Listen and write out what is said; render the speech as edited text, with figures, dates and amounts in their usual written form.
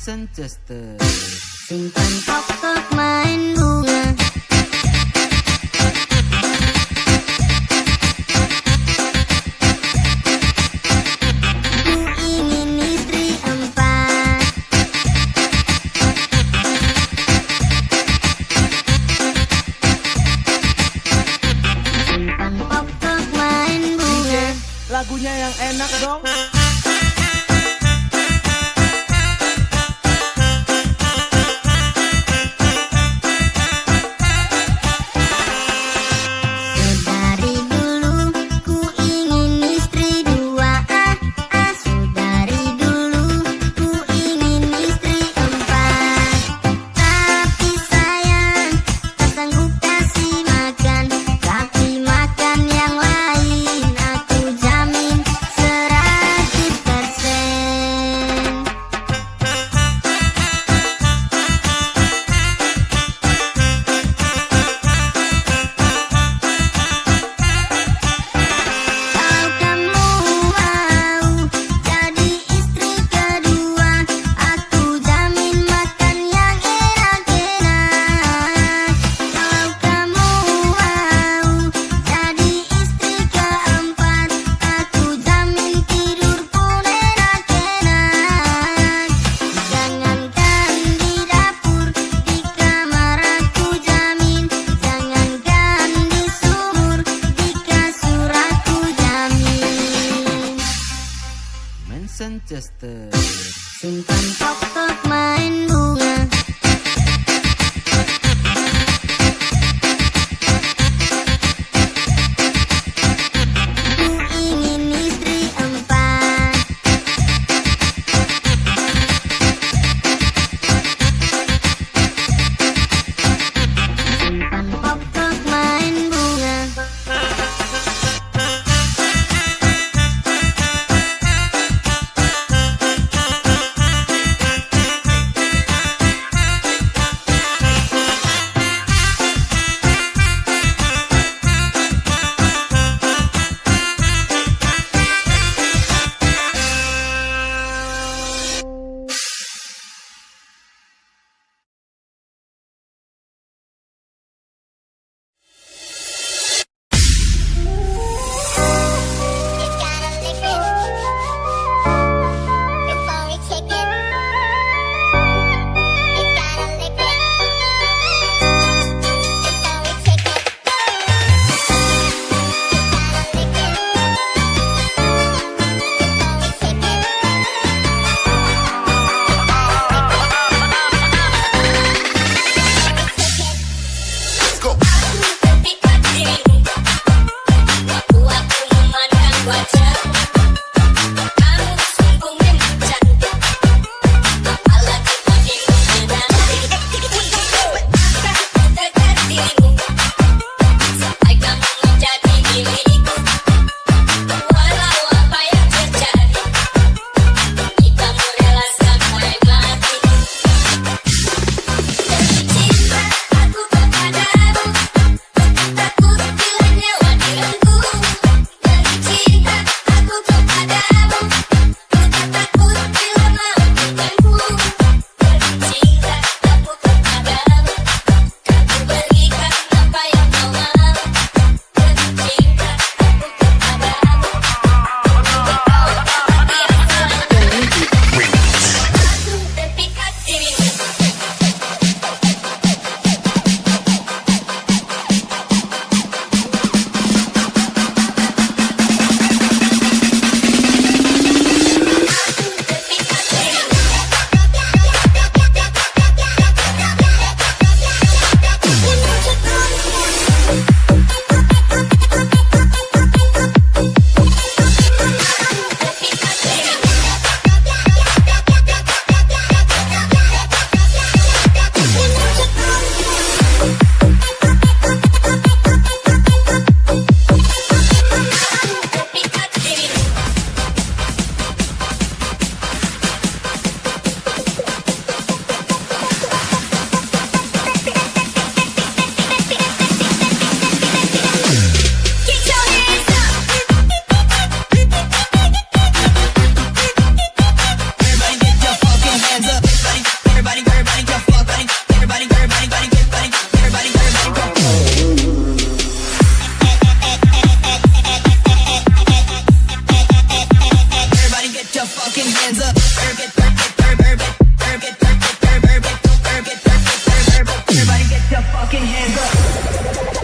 Manchester. Simpan pokok main bunga. Ku ingin istri 4. Simpan pokok main bunga. Lagunya yang enak dong. Dari dulu ku ingin istri 2. Dari dulu ku ingin istri 4. Tapi sayang tak sanggup kasih makan. Tapi makan yang lain aku jamin 100%. Kalau kamu mau jadi istri kedua, aku jamin makan yang enak-enak. Kalau kamu mau jadi istri keempat, aku jamin tidur pun enak-enak. Jangankan di dapur, di kamar aku jamin. Jangankan di sumur, di kasur aku jamin. Manchester. Simpan pokok main bunga. Ku ingin istri 4. Simpan pokok main bunga. hands up. Everybody get your fucking hands up.